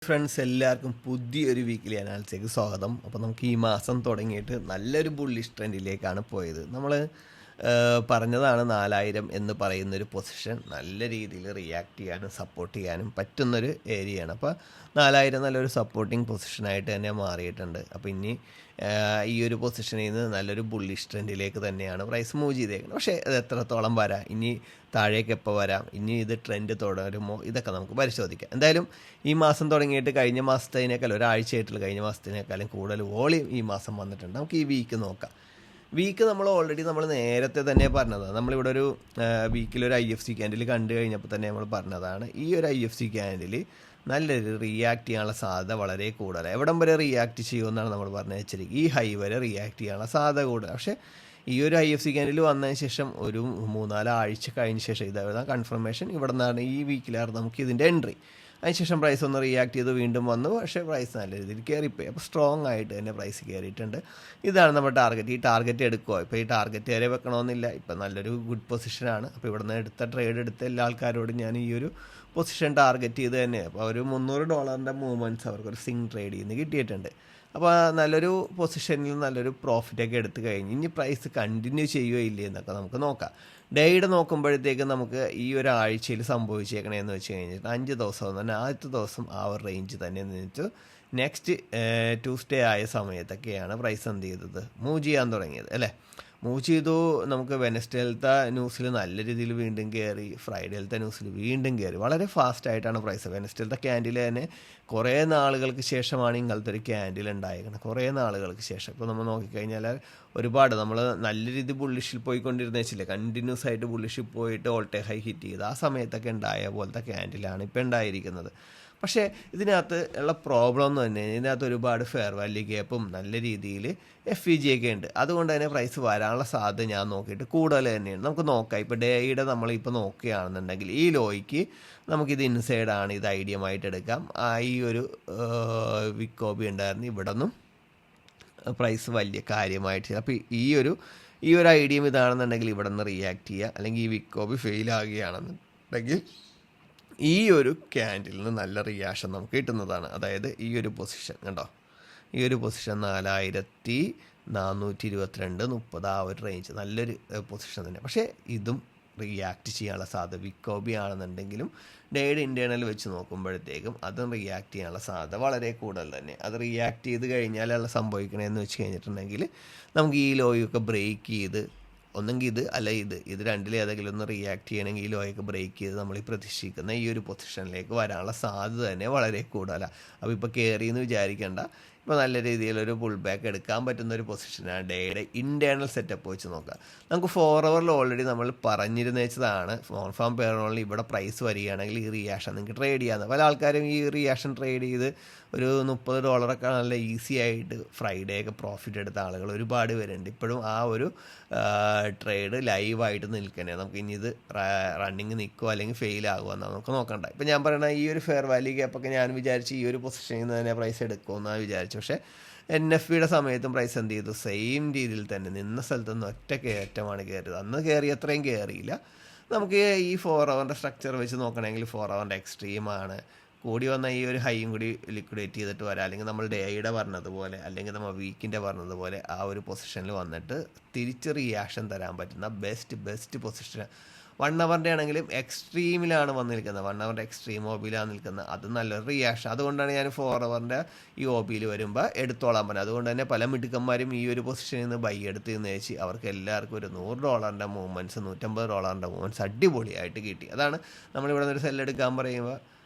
Friends എല്ലാവർക്കും പുതിയൊരു weekly അനാലിസിലേക്ക് സ്വാഗതം. അപ്പോൾ നമുക്ക് ഈ മാസം തുടങ്ങിയിട്ട് നല്ലൊരു ബുള്ളിഷ് ട്രെൻഡിലേക്കാണ് പോയത്. നമ്മൾ പറഞ്ഞതാണ് 4000 എന്ന് പറയുന്നൊരു പൊസിഷൻ നല്ല രീതിയിൽ റിയാക്ട് ചെയ്യാനും സപ്പോർട്ട് ചെയ്യാനും പറ്റുന്നൊരു ഏരിയയാണ്. അപ്പോൾ 4000 നല്ലൊരു സപ്പോർട്ടിങ് പൊസിഷനായിട്ട് തന്നെ മാറിയിട്ടുണ്ട്. അപ്പോൾ ഇനി ഈ ഒരു പൊസിഷനിൽ നിന്ന് നല്ലൊരു ബുള്ളിഷ് ട്രെൻഡിലേക്ക് തന്നെയാണ് പ്രൈസ് മൂവ് ചെയ്തേക്കുന്നത്. പക്ഷേ അത് എത്രത്തോളം വരാം, ഇനി താഴേക്ക് എപ്പോൾ വരാം, ഇനി ഇത് ട്രെൻഡ് തുടരുമോ, ഇതൊക്കെ നമുക്ക് പരിശോധിക്കാം. എന്തായാലും ഈ മാസം തുടങ്ങിയിട്ട് കഴിഞ്ഞ മാസത്തേക്കാൾ ഒരാഴ്ചയായിട്ടുള്ള കഴിഞ്ഞ മാസത്തിനേക്കാളും കൂടുതൽ വോളിയം ഈ മാസം വന്നിട്ടുണ്ട്. നമുക്ക് ഈ വീക്ക് നോക്കാം. വീക്ക് നമ്മൾ നേരത്തെ തന്നെ പറഞ്ഞതാണ്. നമ്മളിവിടെ ഒരു വീക്കിലൊരു IFC ക്യാൻഡിൽ കണ്ടു കഴിഞ്ഞപ്പോൾ തന്നെ നമ്മൾ പറഞ്ഞതാണ്, ഈ ഒരു IFC ക്യാൻഡിൽ നല്ലൊരു റിയാക്ട് ചെയ്യാനുള്ള സാധ്യത വളരെ കൂടുതലാണ്. എവിടം വരെ റിയാക്ട് ചെയ്യുമെന്നാണ് നമ്മൾ പറഞ്ഞു വെച്ചിരിക്കുന്നത്. ഈ ഹൈ വരെ റിയാക്ട് ചെയ്യാനുള്ള സാധ്യത കൂടുതൽ. പക്ഷേ ഈ ഒരു IFC ക്യാൻഡിൽ വന്നതിന് ശേഷം ഒരു 3-4 ആഴ്ച കഴിഞ്ഞ ശേഷം ഇതാ കൺഫർമേഷൻ ഇവിടെ നിന്നാണ് ഈ വീക്കിലായിരുന്നു നമുക്ക് ഇതിൻ്റെ എൻട്രി. അതിനുശേഷം പ്രൈസ് ഒന്ന് റിയാക്ട് ചെയ്ത് വീണ്ടും വന്നു. പക്ഷേ പ്രൈസ് നല്ല രീതിയിൽ കയറിപ്പോയി. അപ്പോൾ സ്ട്രോങ് ആയിട്ട് തന്നെ പ്രൈസ് കയറിയിട്ടുണ്ട്. ഇതാണ് നമ്മുടെ ടാർഗറ്റ്. ഈ ടാർഗറ്റ് എടുക്കുക. ഇപ്പോൾ ഈ ടാർഗറ്റ് വരെ വെക്കണമെന്നില്ല. ഇപ്പോൾ നല്ലൊരു ഗുഡ് പൊസിഷനാണ്. അപ്പോൾ ഇവിടെ നിന്ന് ട്രേഡ് എടുത്ത എല്ലാ ആൾക്കാരോടും ഞാൻ ഈ ഒരു പൊസിഷൻ ടാർഗറ്റ് ചെയ്ത് തന്നെ അപ്പോൾ ഒരു $300 മൂവ്മെൻറ്റ്സ് അവർക്കൊരു സിംഗ് ട്രേഡ് ചെയ്യുന്ന കിട്ടിയിട്ടുണ്ട്. അപ്പോൾ നല്ലൊരു പൊസിഷനിൽ നല്ലൊരു പ്രോഫിറ്റൊക്കെ എടുത്തു കഴിഞ്ഞ് ഇനി പ്രൈസ് കണ്ടിന്യൂ ചെയ്യുകയോ ഇല്ലേ എന്നൊക്കെ നമുക്ക് നോക്കാം. ഡേയുടെ നോക്കുമ്പോഴത്തേക്ക് നമുക്ക് ഈ ഒരാഴ്ചയിൽ സംഭവിച്ചേക്കണേന്ന് വെച്ച് കഴിഞ്ഞിട്ട് 5 ദിവസം തന്നെ ആദ്യത്തെ ദിവസം ആ ഒരു റേഞ്ച് തന്നെ നിന്നിട്ട് നെക്സ്റ്റ് ട്യൂസ്ഡേ ആയ സമയത്തൊക്കെയാണ് പ്രൈസ് എന്ത് ചെയ്തത്, മൂവ് ചെയ്യാൻ തുടങ്ങിയത് അല്ലേ. മൂവ് ചെയ്തു. നമുക്ക് വെനസ്ഡേയിലത്തെ ന്യൂസിൽ നല്ല രീതിയിൽ വീണ്ടും കയറി, ഫ്രൈഡേയിലത്തെ ന്യൂസിൽ വീണ്ടും കയറി. വളരെ ഫാസ്റ്റായിട്ടാണ് പ്രൈസ്. വെനസ്ഡേയിലത്തെ ക്യാൻഡിൽ തന്നെ കുറേ നാളുകൾക്ക് ശേഷമാണ് ഇങ്ങനത്തെ ഒരു ക്യാൻഡിൽ ഉണ്ടായിരിക്കുന്നത്. കുറേ നാളുകൾക്ക് ശേഷം. ഇപ്പോൾ നമ്മൾ നോക്കിക്കഴിഞ്ഞാൽ ഒരുപാട് നമ്മൾ നല്ല രീതിയിൽ ബുള്ളിഷിൽ പോയിക്കൊണ്ടിരുന്ന വെച്ചില്ലേ, കണ്ടിന്യൂസ് ആയിട്ട് ബുള്ളിഷിൽ പോയിട്ട് ഓൾട്ടേ ഹൈ ഹിറ്റ് ചെയ്ത് ആ സമയത്തൊക്കെ ഉണ്ടായ പോലത്തെ ക്യാൻഡിലാണ് ഇപ്പോൾ ഉണ്ടായിരിക്കുന്നത്. പക്ഷേ ഇതിനകത്ത് ഉള്ള പ്രോബ്ലം എന്ന് തന്നെ ഇതിനകത്ത് ഒരുപാട് ഫെയർ വാല്യൂ ഗ്യാപ്പും നല്ല രീതിയിൽ FEG ഒക്കെ ഉണ്ട്. അതുകൊണ്ട് തന്നെ പ്രൈസ് വരാനുള്ള സാധ്യത ഞാൻ നോക്കിയിട്ട് കൂടുതൽ തന്നെയാണ്. നമുക്ക് നോക്കാം. ഇപ്പോൾ ഡേയുടെ നമ്മളിപ്പോൾ നോക്കുകയാണെന്നുണ്ടെങ്കിൽ ഈ ലോയ്ക്ക് നമുക്കിത് ഇൻസൈഡാണ്, ഇത് ഐഡിയമായിട്ട് എടുക്കാം. ഈ ഒരു വിക്കോബി ഉണ്ടായിരുന്നു, ഇവിടെ നിന്നും പ്രൈസ് വലിയ കാര്യമായിട്ട്. അപ്പോൾ ഈ ഒരു ഐഡിയം ഇതാണെന്നുണ്ടെങ്കിൽ ഇവിടെ നിന്ന് റിയാക്ട് ചെയ്യുക. അല്ലെങ്കിൽ ഈ വിക്കോബി ഫെയിൽ ആകുകയാണെന്നുണ്ടെങ്കിൽ ഈ ഒരു ക്യാൻഡിൽ നിന്ന് നല്ല റിയാക്ഷൻ നമുക്ക് കിട്ടുന്നതാണ്. അതായത് ഈ ഒരു പൊസിഷൻ കണ്ടോ, ഈ ഒരു പൊസിഷൻ 4422-30 ആ ഒരു റേഞ്ച് നല്ലൊരു പൊസിഷൻ തന്നെ. പക്ഷേ ഇതും റിയാക്ട് ചെയ്യാനുള്ള സാധ്യത വിക്കോബി ആണെന്നുണ്ടെങ്കിലും ഡേയുടെ ഇൻറ്റേർണൽ വെച്ച് നോക്കുമ്പോഴത്തേക്കും അതും റിയാക്ട് ചെയ്യാനുള്ള സാധ്യത വളരെ കൂടുതൽ തന്നെ. അത് റിയാക്ട് ചെയ്ത് കഴിഞ്ഞാലുള്ള സംഭവിക്കണമെന്ന് വെച്ച് കഴിഞ്ഞിട്ടുണ്ടെങ്കിൽ നമുക്ക് ഈ ലോയൊക്കെ ബ്രേക്ക് ചെയ്ത് ഒന്നെങ്കിൽ ഇത് അല്ല ഇത് രണ്ടിലേതെങ്കിലും ഒന്ന് റിയാക്ട് ചെയ്യണമെങ്കിൽ ഈ ലോയൊക്കെ ബ്രേക്ക് ചെയ്ത് നമ്മൾ ഈ പ്രതീക്ഷിക്കുന്ന ഈ ഒരു പൊസിഷനിലേക്ക് വരാനുള്ള സാധ്യത തന്നെ വളരെ കൂടുതലാണ്. അപ്പോൾ ഇപ്പോൾ കയറിയെന്ന് വിചാരിക്കേണ്ട. ഇപ്പോൾ നല്ല രീതിയിലൊരു പുൾ ബാക്ക് എടുക്കാൻ പറ്റുന്ന ഒരു പൊസിഷനാണ്. ഡേയുടെ ഇൻറ്റേർണൽ സെറ്റപ്പ് വെച്ച് നോക്കാം. നമുക്ക് 4 hourൽ ഓൾറെഡി നമ്മൾ പറഞ്ഞിരുന്ന വെച്ചതാണ് നോൺ ഫാം പേറോളിൽ ഇവിടെ പ്രൈസ് വരികയാണെങ്കിൽ ഈ റിയാക്ഷൻ നിങ്ങൾക്ക് ട്രേഡ് ചെയ്യാമെന്ന്. പല ആൾക്കാരും ഈ റിയാക്ഷൻ ട്രേഡ് ചെയ്ത് ഒരു $30 നല്ല ഈസി ആയിട്ട് ഫ്രൈഡേ ഒക്കെ പ്രോഫിറ്റ് എടുത്ത ആളുകൾ ഒരുപാട് പേരുണ്ട്. ഇപ്പോഴും ആ ഒരു ട്രേഡ് ലൈവായിട്ട് നിൽക്കണേ. നമുക്ക് ഇനി ഇത് റണ്ണിങ് നിൽക്കുമോ അല്ലെങ്കിൽ ഫെയിൽ ആകുമോ എന്നാണ് നമുക്ക് നോക്കണ്ട. ഇപ്പോൾ ഞാൻ പറയണ ഈ ഒരു ഫെയർ വാല്യൂ ഗ്യാപ്പൊക്കെ ഞാൻ വിചാരിച്ച് ഈ ഒരു പൊസിഷനിൽ നിന്ന് തന്നെ പ്രൈസ് എടുക്കുമെന്നാണ് വിചാരിച്ചു. പക്ഷേ NFPയുടെ സമയത്തും പ്രൈസ് എന്ത് ചെയ്തു, സെയിം രീതിയിൽ തന്നെ നിന്ന സ്ഥലത്ത് നിന്ന് ഒറ്റ കയറ്റമാണ് കയറിയത്. അന്ന് കയറി അത്രയും കയറിയില്ല. നമുക്ക് ഈ 4 hour സ്ട്രക്ചർ വെച്ച് നോക്കണമെങ്കിൽ 4 hour എക്സ്ട്രീമാണ്. കൂടി വന്ന ഈ ഒരു ഹൈയും കൂടി ലിക്വിഡേറ്റ് ചെയ്തിട്ട് വരാം. അല്ലെങ്കിൽ നമ്മൾ ഡേയുടെ പറഞ്ഞതുപോലെ അല്ലെങ്കിൽ നമ്മൾ വീക്കിൻ്റെ പറഞ്ഞതുപോലെ ആ ഒരു പൊസിഷനിൽ വന്നിട്ട് തിരിച്ച് റിയാക്ഷൻ തരാൻ പറ്റുന്ന ബെസ്റ്റ് പൊസിഷൻ 1 hour ആണെങ്കിലും എക്സ്ട്രീമിലാണ് വന്നിരിക്കുന്നത്. 1 hour എക്സ്ട്രീം OBയിലാണ് നിൽക്കുന്നത്. അത് നല്ലൊരു റിയാക്ഷൻ. അതുകൊണ്ടാണ് ഞാൻ 4 hour ഈ OBയിൽ വരുമ്പോൾ എടുത്തോളാൻ പറഞ്ഞത്. അതുകൊണ്ട് തന്നെ പല മിടുക്കന്മാരും ഈ ഒരു പൊസിഷനിൽ നിന്ന് ബൈ എടുത്ത് എന്ന് വെച്ച് അവർക്ക് എല്ലാവർക്കും ഒരു $100 മൂവ്മെൻറ്റ്സ് $150 മൂവ്മെൻറ്റ്സ് അടിപൊളിയായിട്ട് കിട്ടി. അതാണ് നമ്മളിവിടെ നിന്ന് ഒരു സെല്ലെടുക്കാൻ പറയുമ്പോൾ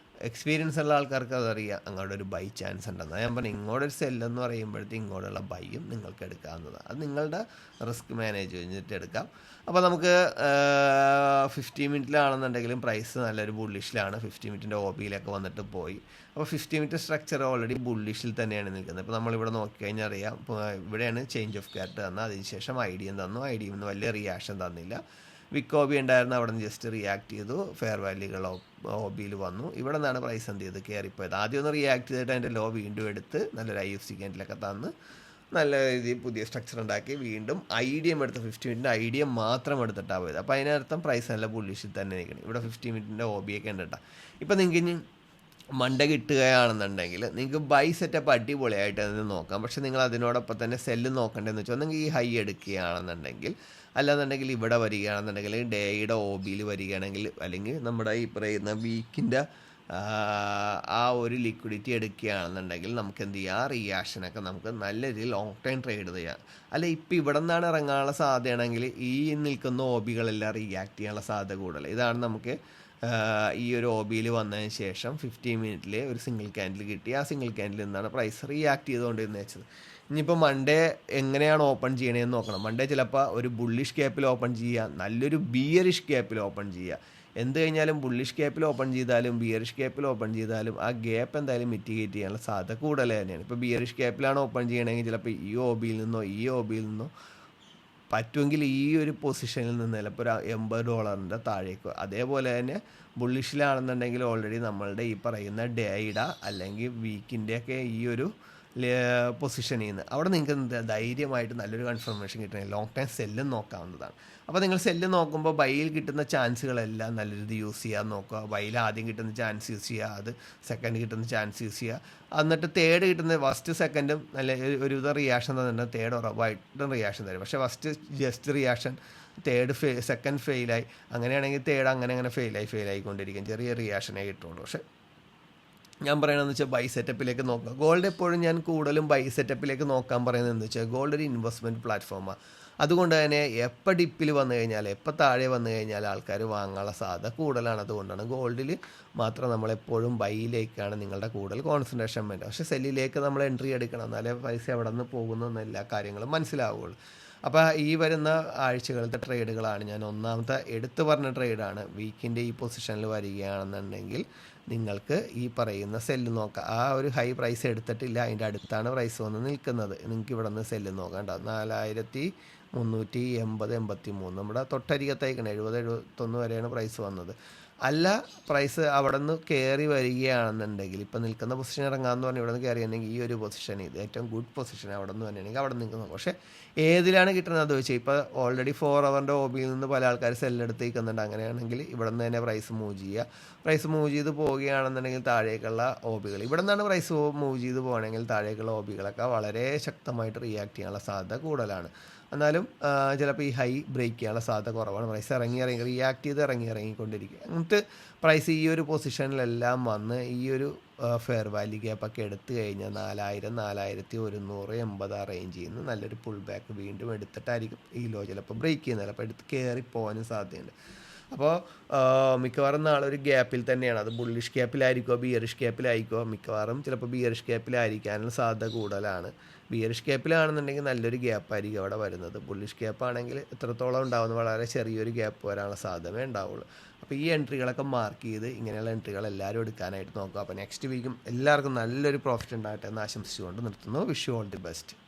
എക്സ്പീരിയൻസ് ഉള്ള ആൾക്കാർക്ക് അതറിയാം അങ്ങോട്ട് ഒരു ബൈ ചാൻസ് ഉണ്ടെന്ന്. ഞാൻ പറഞ്ഞു ഇങ്ങോട്ടൊരു സെല്ലെന്ന് പറയുമ്പോഴത്തേക്ക് ഇങ്ങോട്ടുള്ള ബൈയും നിങ്ങൾക്ക് എടുക്കാവുന്നതാണ്. അത് നിങ്ങളുടെ റിസ്ക് മാനേജ് ചെയ്തിട്ട് എടുക്കാം. അപ്പോൾ നമുക്ക് 50 മിനിറ്റിലാണെന്നുണ്ടെങ്കിലും പ്രൈസ് നല്ലൊരു ബുള്ളിഷിലാണ്. 50 മിനിറ്റിൻ്റെ OBയിലൊക്കെ വന്നിട്ട് പോയി. അപ്പോൾ 50 മിനിറ്റ് സ്ട്രക്ചർ ഓൾറെഡി ബുള്ളിഷിൽ തന്നെയാണ് നിൽക്കുന്നത്. ഇപ്പോൾ നമ്മളിവിടെ നോക്കിക്കഴിഞ്ഞാൽ അറിയാം. ഇപ്പോൾ ഇവിടെയാണ് ചേഞ്ച് ഓഫ് ക്യാരറ്റ് തന്നത്. അതിനുശേഷം ഐഡിയം തന്നു. ഐഡിയം നിന്ന് വലിയ റിയാക്ഷൻ തന്നില്ല. വിക്കോബി ഉണ്ടായിരുന്നു, അവിടെ നിന്ന് ജസ്റ്റ് റിയാക്ട് ചെയ്തു. ഫെയർ വാല്യൂകൾ OBയിൽ വന്നു. ഇവിടെ നിന്നാണ് പ്രൈസ് എന്ത് ചെയ്ത് കയറിപ്പോയത്. ആദ്യം ഒന്ന് റിയാക്ട് ചെയ്തിട്ട് അതിൻ്റെ ലോ വീണ്ടും എടുത്ത് നല്ലൊരു IFC ക്യാൻഡിലൊക്കെ തന്ന് നല്ല രീതിയിൽ പുതിയ സ്ട്രക്ചർ ഉണ്ടാക്കി വീണ്ടും ഐഡിയം എടുത്ത് 50 മിനിറ്റിൻ്റെ ഐഡിയം മാത്രം എടുത്തിട്ടാണ് പോയത്. അപ്പോൾ അതിനർത്ഥം പ്രൈസ് നല്ല ബുള്ളിഷിൽ തന്നെ നിൽക്കണം. ഇവിടെ 50 മിനിറ്റിൻ്റെ OBയൊക്കെ ഉണ്ട് കേട്ടോ. ഇപ്പോൾ നിങ്ങൾക്ക് ഇനി മണ്ട കിട്ടുകയാണെന്നുണ്ടെങ്കിൽ നിങ്ങൾക്ക് ബൈ സെറ്റപ്പ് അടിപൊളിയായിട്ട് അതിന് നോക്കാം. പക്ഷേ നിങ്ങൾ അതിനോടൊപ്പം തന്നെ സെല്ല് നോക്കേണ്ടതെന്ന് വെച്ചാൽ ഒന്നെങ്കിൽ ഈ ഹൈ എടുക്കുകയാണെന്നുണ്ടെങ്കിൽ, അല്ലാന്നുണ്ടെങ്കിൽ ഇവിടെ വരികയാണെന്നുണ്ടെങ്കിൽ ഡേയുടെ ഒ ബിയിൽ വരികയാണെങ്കിൽ, അല്ലെങ്കിൽ നമ്മുടെ ഈ പറയുന്ന വീക്കിൻ്റെ ആ ഒരു ലിക്വിഡിറ്റി എടുക്കുകയാണെന്നുണ്ടെങ്കിൽ നമുക്ക് എന്ത് ചെയ്യാം, റിയാക്ഷനൊക്കെ നമുക്ക് നല്ല രീതിയിൽ ലോങ് ടൈം ട്രേഡ് ചെയ്യാം. അല്ല ഇപ്പം ഇവിടെ നിന്നാണ് ഇറങ്ങാനുള്ള സാധ്യതയാണെങ്കിൽ ഈ നിൽക്കുന്ന ഒ ബികളെല്ലാം റിയാക്ട് ചെയ്യാനുള്ള സാധ്യത കൂടുതൽ. ഇതാണ് നമുക്ക് ഈ ഒരു ഒ ബിയിൽ വന്നതിന് ശേഷം 15 മിനിറ്റിൽ ഒരു സിംഗിൾ ക്യാൻഡിൽ കിട്ടി. ആ സിംഗിൾ ക്യാൻഡിൽ നിന്നാണ് പ്രൈസ് റിയാക്ട് ചെയ്തുകൊണ്ടിരുന്നത് വെച്ചത്. ഇനിയിപ്പോൾ മൺഡേ എങ്ങനെയാണ് ഓപ്പൺ ചെയ്യണതെന്ന് നോക്കണം. മൺഡേ ചിലപ്പോൾ ഒരു ബുള്ളിഷ് ക്യാപ്പിൽ ഓപ്പൺ ചെയ്യുക, നല്ലൊരു ബിയറിഷ് ക്യാപ്പിൽ ഓപ്പൺ ചെയ്യുക. എന്ത് കഴിഞ്ഞാലും ബുള്ളിഷ് ക്യാപ്പിൽ ഓപ്പൺ ചെയ്താലും ബിയറിഷ് ക്യാപ്പിൽ ഓപ്പൺ ചെയ്താലും ആ ഗ്യാപ്പ് എന്തായാലും മിറ്റിഗേറ്റ് ചെയ്യാനുള്ള സാധ്യത കൂടുതൽ തന്നെയാണ്. ഇപ്പോൾ ബിയറിഷ് ക്യാപ്പിലാണ് ഓപ്പൺ ചെയ്യണമെങ്കിൽ ചിലപ്പോൾ ഈ ഒ ബിയിൽ നിന്നോ ഈ ഒ ബിയിൽ നിന്നോ പറ്റുമെങ്കിൽ ഈ ഒരു പൊസിഷനിൽ നിന്ന് ചിലപ്പോൾ ഒരു $80 താഴേക്ക്. അതേപോലെ തന്നെ ബുള്ളിഷിലാണെന്നുണ്ടെങ്കിൽ ഓൾറെഡി നമ്മളുടെ ഈ പറയുന്ന ഡേയുടെ അല്ലെങ്കിൽ വീക്കിൻ്റെയൊക്കെ ഈ ഒരു പൊസിഷനിൽ നിന്ന് അവിടെ നിങ്ങൾക്ക് ധൈര്യമായിട്ട് നല്ലൊരു കൺഫർമേഷൻ കിട്ടണമെങ്കിൽ ലോങ് ടൈം സെല്ലും നോക്കാവുന്നതാണ്. അപ്പോൾ നിങ്ങൾ സെല്ല് നോക്കുമ്പോൾ ബൈയിൽ കിട്ടുന്ന ചാൻസുകളെല്ലാം നല്ല രീതി യൂസ് ചെയ്യാൻ നോക്കുക. ബൈയിൽ ആദ്യം കിട്ടുന്ന ചാൻസ് യൂസ് ചെയ്യുക, അത് സെക്കൻഡ് കിട്ടുന്ന ചാൻസ് യൂസ് ചെയ്യുക, എന്നിട്ട് തേർഡ് കിട്ടുന്ന ഫസ്റ്റ് സെക്കൻഡും നല്ല ഒരുവിധ റിയാക്ഷൻ തന്നിട്ട് തേർഡ് ഉറപ്പായിട്ടും റിയാക്ഷൻ തരും. പക്ഷേ first just reaction, third second ഫെയിലായി, അങ്ങനെയാണെങ്കിൽ തേർഡ് അങ്ങനെ ഫെയിലായിക്കൊണ്ടിരിക്കും, ചെറിയ റിയാക്ഷനേ കിട്ടുള്ളൂ. പക്ഷേ ഞാൻ പറയണമെന്ന് വെച്ചാൽ ബൈ സെറ്റപ്പിലേക്ക് നോക്കുക. ഗോൾഡ് എപ്പോഴും ഞാൻ കൂടുതലും ബൈ സെറ്റപ്പിലേക്ക് നോക്കാൻ പറയുന്നത് എന്ന് വെച്ചാൽ ഗോൾഡ് ഒരു ഇൻവെസ്റ്റ്മെൻറ്റ് പ്ലാറ്റ്ഫോമാണ്. അതുകൊണ്ട് തന്നെ എപ്പോൾ ഡിപ്പിൽ വന്നു കഴിഞ്ഞാൽ, എപ്പോൾ താഴെ വന്നു കഴിഞ്ഞാൽ ആൾക്കാർ വാങ്ങാനുള്ള സാധ്യത കൂടുതലാണ്. അതുകൊണ്ടാണ് ഗോൾഡിൽ മാത്രം നമ്മളെപ്പോഴും ബൈയിലേക്കാണ് നിങ്ങളുടെ കൂടുതൽ കോൺസെൻട്രേഷൻ വേണ്ടത്. പക്ഷേ സെല്ലിലേക്ക് നമ്മൾ എൻട്രി എടുക്കണം, എന്നാലേ പൈസ എവിടെ നിന്ന് പോകുന്നു എന്ന എല്ലാ കാര്യങ്ങളും മനസ്സിലാവുകയുള്ളൂ. അപ്പോൾ ഈ വരുന്ന ആഴ്ചകളത്തെ ട്രേഡുകളാണ് ഞാൻ ഒന്നാമത്തെ എടുത്തു പറഞ്ഞ ട്രേഡാണ്. വീക്കിൻ്റെ ഈ പൊസിഷനിൽ വരികയാണെന്നുണ്ടെങ്കിൽ നിങ്ങൾക്ക് ഈ പറയുന്ന സെല്ല് നോക്കാം. ആ ഒരു ഹൈ പ്രൈസ് എടുത്തിട്ടില്ല, അതിൻ്റെ അടുത്താണ് പ്രൈസ് വന്ന് നിൽക്കുന്നത്. നിങ്ങൾക്ക് ഇവിടെ നിന്ന് സെല്ല് നോക്കണ്ട. 4383 നമ്മുടെ തൊട്ടരികത്തേക്കാണ്, 70-71 വരെയാണ് പ്രൈസ് വന്നത്. അല്ല പ്രൈസ് അവിടെ നിന്ന് കയറി വരികയാണെന്നുണ്ടെങ്കിൽ, ഇപ്പോൾ നിൽക്കുന്ന പൊസിഷൻ ഇറങ്ങാമെന്ന് പറഞ്ഞാൽ ഇവിടെ നിന്ന് കയറിയെങ്കിൽ ഈ ഒരു പൊസിഷൻ, ഇത് ഏറ്റവും ഗുഡ് പൊസിഷൻ അവിടെ നിന്ന് തന്നെയാണെങ്കിൽ അവിടെ നിൽക്കുന്നത്. പക്ഷേ ഏതിലാണ് കിട്ടുന്നത് അത് വെച്ചാൽ ഇപ്പോൾ ഓൾറെഡി 4 ഹവറിൻ്റെ ഒബിയിൽ നിന്ന് പല ആൾക്കാർ സെല്ലെടുത്ത് നിൽക്കുന്നുണ്ട്. അങ്ങനെയാണെങ്കിൽ ഇവിടെ നിന്ന് തന്നെ പ്രൈസ് മൂവ് ചെയ്യുക. പ്രൈസ് മൂവ് ചെയ്ത് പോവുകയാണെന്നുണ്ടെങ്കിൽ താഴേക്കുള്ള ഒബികൾ, ഇവിടെ നിന്നാണ് പ്രൈസ് മൂവ് ചെയ്ത് പോകണമെങ്കിൽ താഴേക്കുള്ള ഒബികളൊക്കെ വളരെ ശക്തമായിട്ട് റിയാക്ട് ചെയ്യാനുള്ള സാധ്യത കൂടുതലാണ്. എന്നാലും ചിലപ്പോൾ ഈ ഹൈ ബ്രേക്ക് ചെയ്യാനുള്ള സാധ്യത കുറവാണ്. പ്രൈസ് ഇറങ്ങി റിയാക്ട് ചെയ്ത് ഇറങ്ങിക്കൊണ്ടിരിക്കുക. എന്നിട്ട് പ്രൈസ് ഈ ഒരു പൊസിഷനിലെല്ലാം വന്ന് ഈ ഒരു ഫെയർ വാല്യൂ ഗ്യാപ്പൊക്കെ എടുത്തു കഴിഞ്ഞാൽ 4180 ആ റേഞ്ചിൽ നിന്ന് നല്ലൊരു പുൾ ബാക്ക് വീണ്ടും എടുത്തിട്ടായിരിക്കും ഈ ലോ ചിലപ്പോൾ ബ്രേക്ക് ചെയ്യുന്നത്. ചിലപ്പോൾ എടുത്ത് കയറി പോകാനും സാധ്യതയുണ്ട്. അപ്പോൾ മിക്കവാറും നാളെ ഒരു ഗ്യാപ്പിൽ തന്നെയാണ്. അത് ബുള്ളിഷ് ഗ്യാപ്പിലായിരിക്കുമോ ബിയറിഷ് ഗ്യാപ്പിലായിരിക്കുമോ, മിക്കവാറും ചിലപ്പോൾ ബിയറിഷ് ഗ്യാപ്പിലായിരിക്കാനുള്ള സാധ്യത കൂടുതലാണ്. ബിയറിഷ് ഗ്യാപ്പിലാണെന്നുണ്ടെങ്കിൽ നല്ലൊരു ഗ്യാപ്പായിരിക്കും അവിടെ വരുന്നത്. ബുള്ളിഷ് ഗ്യാപ്പാണെങ്കിൽ എത്രത്തോളം ഉണ്ടാവുന്ന വളരെ ചെറിയൊരു ഗ്യാപ്പ് വരാനുള്ള സാധ്യതമേ ഉണ്ടാവുള്ളൂ. അപ്പോൾ ഈ എൻട്രികളൊക്കെ മാർക്ക് ചെയ്ത് ഇങ്ങനെയുള്ള എൻട്രികൾ എല്ലാവരും എടുക്കാനായിട്ട് നോക്കുക. അപ്പോൾ നെക്സ്റ്റ് വീക്കും എല്ലാവർക്കും നല്ലൊരു പ്രോഫിറ്റ് ഉണ്ടാകട്ടെ എന്ന് ആശംസിച്ചുകൊണ്ട് നിർത്തുന്നു. Wish you all the best.